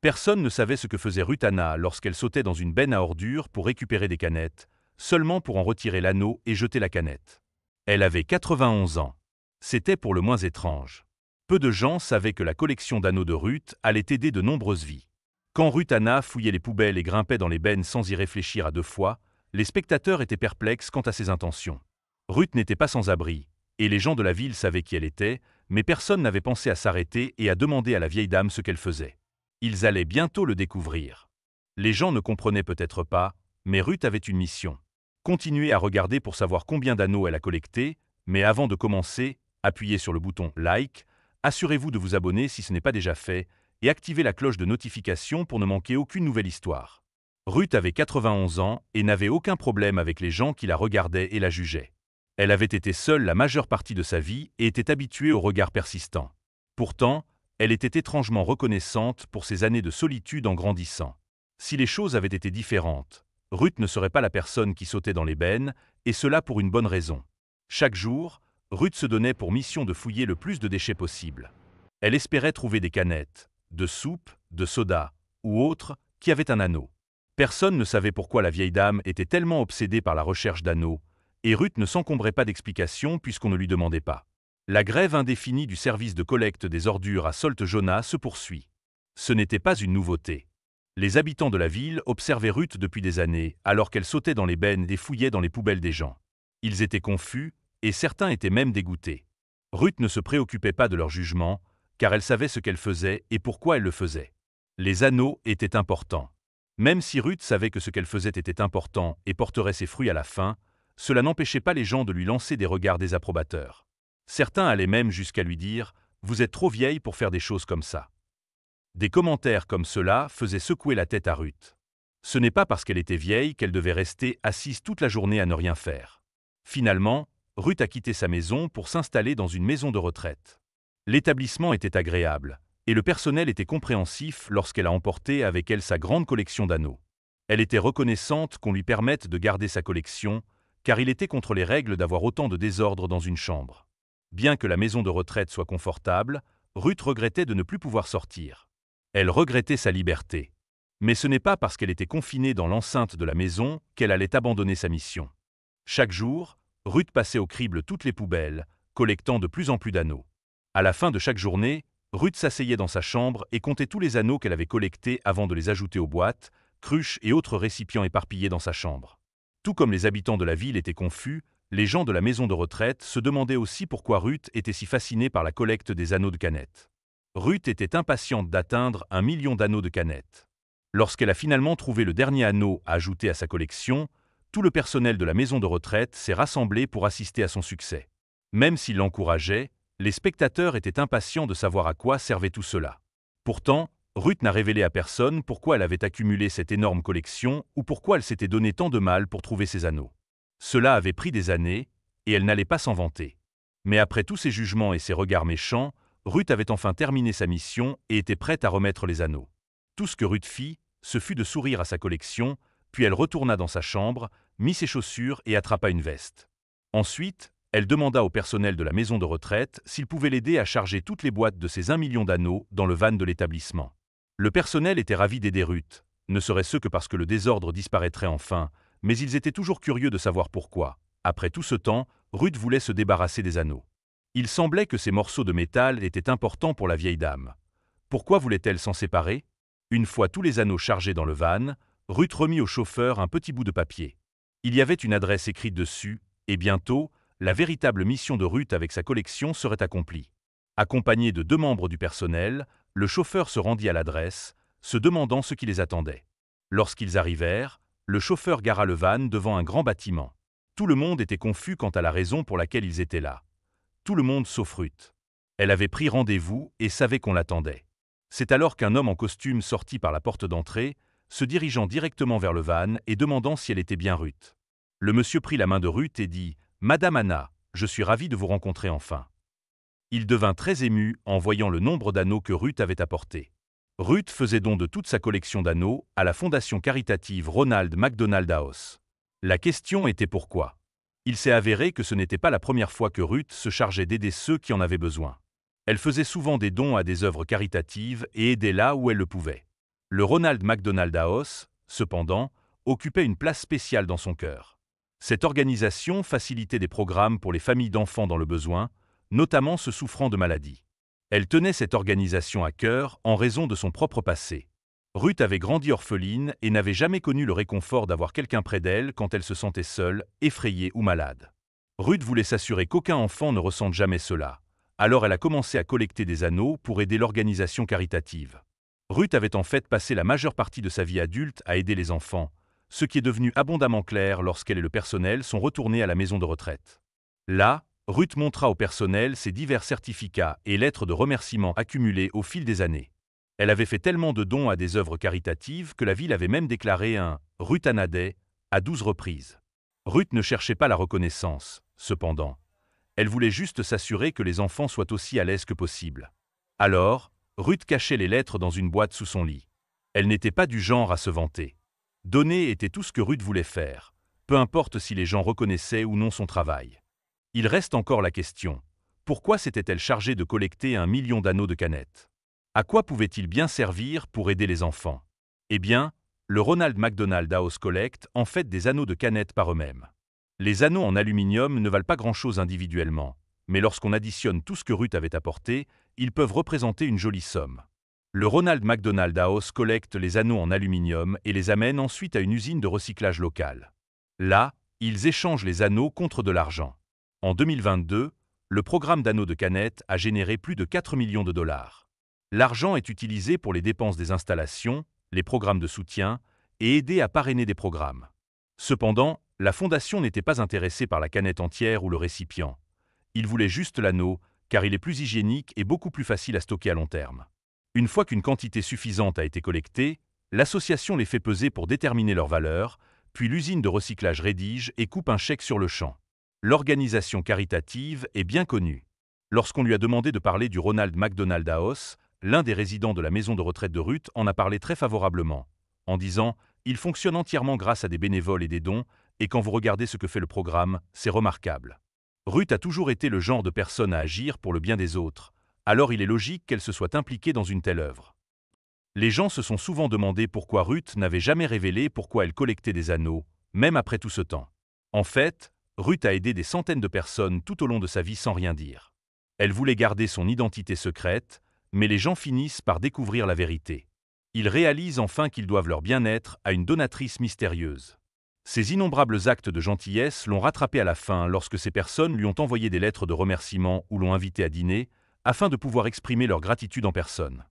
Personne ne savait ce que faisait Ruth Anna lorsqu'elle sautait dans une benne à ordures pour récupérer des canettes, seulement pour en retirer l'anneau et jeter la canette. Elle avait 91 ans. C'était pour le moins étrange. Peu de gens savaient que la collection d'anneaux de Ruth allait aider de nombreuses vies. Quand Ruth Anna fouillait les poubelles et grimpait dans les bennes sans y réfléchir à deux fois, les spectateurs étaient perplexes quant à ses intentions. Ruth n'était pas sans abri, et les gens de la ville savaient qui elle était, mais personne n'avait pensé à s'arrêter et à demander à la vieille dame ce qu'elle faisait. Ils allaient bientôt le découvrir. Les gens ne comprenaient peut-être pas, mais Ruth avait une mission. Continuez à regarder pour savoir combien d'anneaux elle a collecté, mais avant de commencer, appuyez sur le bouton « Like », assurez-vous de vous abonner si ce n'est pas déjà fait, et activez la cloche de notification pour ne manquer aucune nouvelle histoire. Ruth avait 91 ans et n'avait aucun problème avec les gens qui la regardaient et la jugeaient. Elle avait été seule la majeure partie de sa vie et était habituée au regard persistant. Pourtant, elle était étrangement reconnaissante pour ses années de solitude en grandissant. Si les choses avaient été différentes, Ruth ne serait pas la personne qui sautait dans les bennes, et cela pour une bonne raison. Chaque jour, Ruth se donnait pour mission de fouiller le plus de déchets possible. Elle espérait trouver des canettes, de soupe, de soda, ou autres, qui avaient un anneau. Personne ne savait pourquoi la vieille dame était tellement obsédée par la recherche d'anneaux, et Ruth ne s'encombrait pas d'explications puisqu'on ne lui demandait pas. La grève indéfinie du service de collecte des ordures à Solt-Jona se poursuit. Ce n'était pas une nouveauté. Les habitants de la ville observaient Ruth depuis des années, alors qu'elle sautait dans les bennes et fouillait dans les poubelles des gens. Ils étaient confus, et certains étaient même dégoûtés. Ruth ne se préoccupait pas de leur jugement, car elle savait ce qu'elle faisait et pourquoi elle le faisait. Les anneaux étaient importants. Même si Ruth savait que ce qu'elle faisait était important et porterait ses fruits à la fin, cela n'empêchait pas les gens de lui lancer des regards désapprobateurs. Certains allaient même jusqu'à lui dire « Vous êtes trop vieille pour faire des choses comme ça ». Des commentaires comme cela faisaient secouer la tête à Ruth. Ce n'est pas parce qu'elle était vieille qu'elle devait rester assise toute la journée à ne rien faire. Finalement, Ruth a quitté sa maison pour s'installer dans une maison de retraite. L'établissement était agréable, et le personnel était compréhensif lorsqu'elle a emporté avec elle sa grande collection d'anneaux. Elle était reconnaissante qu'on lui permette de garder sa collection, car il était contre les règles d'avoir autant de désordre dans une chambre. Bien que la maison de retraite soit confortable, Ruth regrettait de ne plus pouvoir sortir. Elle regrettait sa liberté. Mais ce n'est pas parce qu'elle était confinée dans l'enceinte de la maison qu'elle allait abandonner sa mission. Chaque jour, Ruth passait au crible toutes les poubelles, collectant de plus en plus d'anneaux. À la fin de chaque journée, Ruth s'asseyait dans sa chambre et comptait tous les anneaux qu'elle avait collectés avant de les ajouter aux boîtes, cruches et autres récipients éparpillés dans sa chambre. Tout comme les habitants de la ville étaient confus, les gens de la maison de retraite se demandaient aussi pourquoi Ruth était si fascinée par la collecte des anneaux de canettes. Ruth était impatiente d'atteindre 1 million d'anneaux de canettes. Lorsqu'elle a finalement trouvé le dernier anneau à ajouter à sa collection, tout le personnel de la maison de retraite s'est rassemblé pour assister à son succès. Même s'il l'encourageait, les spectateurs étaient impatients de savoir à quoi servait tout cela. Pourtant, Ruth n'a révélé à personne pourquoi elle avait accumulé cette énorme collection ou pourquoi elle s'était donné tant de mal pour trouver ces anneaux. Cela avait pris des années, et elle n'allait pas s'en vanter. Mais après tous ces jugements et ces regards méchants, Ruth avait enfin terminé sa mission et était prête à remettre les anneaux. Tout ce que Ruth fit, ce fut de sourire à sa collection, puis elle retourna dans sa chambre, mit ses chaussures et attrapa une veste. Ensuite, elle demanda au personnel de la maison de retraite s'il pouvait l'aider à charger toutes les boîtes de ces 1 million d'anneaux dans le van de l'établissement. Le personnel était ravi d'aider Ruth, ne serait-ce que parce que le désordre disparaîtrait enfin, mais ils étaient toujours curieux de savoir pourquoi. Après tout ce temps, Ruth voulait se débarrasser des anneaux. Il semblait que ces morceaux de métal étaient importants pour la vieille dame. Pourquoi voulait-elle s'en séparer? Une fois tous les anneaux chargés dans le van, Ruth remit au chauffeur un petit bout de papier. Il y avait une adresse écrite dessus, et bientôt, la véritable mission de Ruth avec sa collection serait accomplie. Accompagné de 2 membres du personnel, le chauffeur se rendit à l'adresse, se demandant ce qui les attendait. Lorsqu'ils arrivèrent, le chauffeur gara le van devant un grand bâtiment. Tout le monde était confus quant à la raison pour laquelle ils étaient là. Tout le monde sauf Ruth. Elle avait pris rendez-vous et savait qu'on l'attendait. C'est alors qu'un homme en costume sortit par la porte d'entrée, se dirigeant directement vers le van et demandant si elle était bien Ruth. Le monsieur prit la main de Ruth et dit « Madame Anna, je suis ravi de vous rencontrer enfin. » Il devint très ému en voyant le nombre d'anneaux que Ruth avait apportés. Ruth faisait don de toute sa collection d'anneaux à la fondation caritative Ronald McDonald House. La question était pourquoi. Il s'est avéré que ce n'était pas la première fois que Ruth se chargeait d'aider ceux qui en avaient besoin. Elle faisait souvent des dons à des œuvres caritatives et aidait là où elle le pouvait. Le Ronald McDonald House, cependant, occupait une place spéciale dans son cœur. Cette organisation facilitait des programmes pour les familles d'enfants dans le besoin, notamment ceux souffrant de maladies. Elle tenait cette organisation à cœur en raison de son propre passé. Ruth avait grandi orpheline et n'avait jamais connu le réconfort d'avoir quelqu'un près d'elle quand elle se sentait seule, effrayée ou malade. Ruth voulait s'assurer qu'aucun enfant ne ressente jamais cela. Alors elle a commencé à collecter des anneaux pour aider l'organisation caritative. Ruth avait en fait passé la majeure partie de sa vie adulte à aider les enfants, ce qui est devenu abondamment clair lorsqu'elle et le personnel sont retournés à la maison de retraite. Là, Ruth montra au personnel ses divers certificats et lettres de remerciement accumulés au fil des années. Elle avait fait tellement de dons à des œuvres caritatives que la ville avait même déclaré un « Ruthana Day » à 12 reprises. Ruth ne cherchait pas la reconnaissance, cependant. Elle voulait juste s'assurer que les enfants soient aussi à l'aise que possible. Alors, Ruth cachait les lettres dans une boîte sous son lit. Elle n'était pas du genre à se vanter. Donner était tout ce que Ruth voulait faire, peu importe si les gens reconnaissaient ou non son travail. Il reste encore la question, pourquoi s'était-elle chargée de collecter 1 million d'anneaux de canettes? À quoi pouvait-il bien servir pour aider les enfants? Eh bien, le Ronald McDonald House collecte en fait des anneaux de canettes par eux-mêmes. Les anneaux en aluminium ne valent pas grand-chose individuellement, mais lorsqu'on additionne tout ce que Ruth avait apporté, ils peuvent représenter une jolie somme. Le Ronald McDonald House collecte les anneaux en aluminium et les amène ensuite à une usine de recyclage locale. Là, ils échangent les anneaux contre de l'argent. En 2022, le programme d'anneaux de canettes a généré plus de 4 millions de dollars. L'argent est utilisé pour les dépenses des installations, les programmes de soutien et aider à parrainer des programmes. Cependant, la fondation n'était pas intéressée par la canette entière ou le récipient. Il voulait juste l'anneau, car il est plus hygiénique et beaucoup plus facile à stocker à long terme. Une fois qu'une quantité suffisante a été collectée, l'association les fait peser pour déterminer leur valeur, puis l'usine de recyclage rédige et coupe un chèque sur le champ. L'organisation caritative est bien connue. Lorsqu'on lui a demandé de parler du Ronald McDonald House, l'un des résidents de la maison de retraite de Ruth en a parlé très favorablement, en disant « Il fonctionne entièrement grâce à des bénévoles et des dons, et quand vous regardez ce que fait le programme, c'est remarquable. » Ruth a toujours été le genre de personne à agir pour le bien des autres, alors il est logique qu'elle se soit impliquée dans une telle œuvre. Les gens se sont souvent demandé pourquoi Ruth n'avait jamais révélé pourquoi elle collectait des anneaux, même après tout ce temps. En fait, Ruth a aidé des centaines de personnes tout au long de sa vie sans rien dire. Elle voulait garder son identité secrète, mais les gens finissent par découvrir la vérité. Ils réalisent enfin qu'ils doivent leur bien-être à une donatrice mystérieuse. Ces innombrables actes de gentillesse l'ont rattrapé à la fin lorsque ces personnes lui ont envoyé des lettres de remerciement ou l'ont invité à dîner, afin de pouvoir exprimer leur gratitude en personne.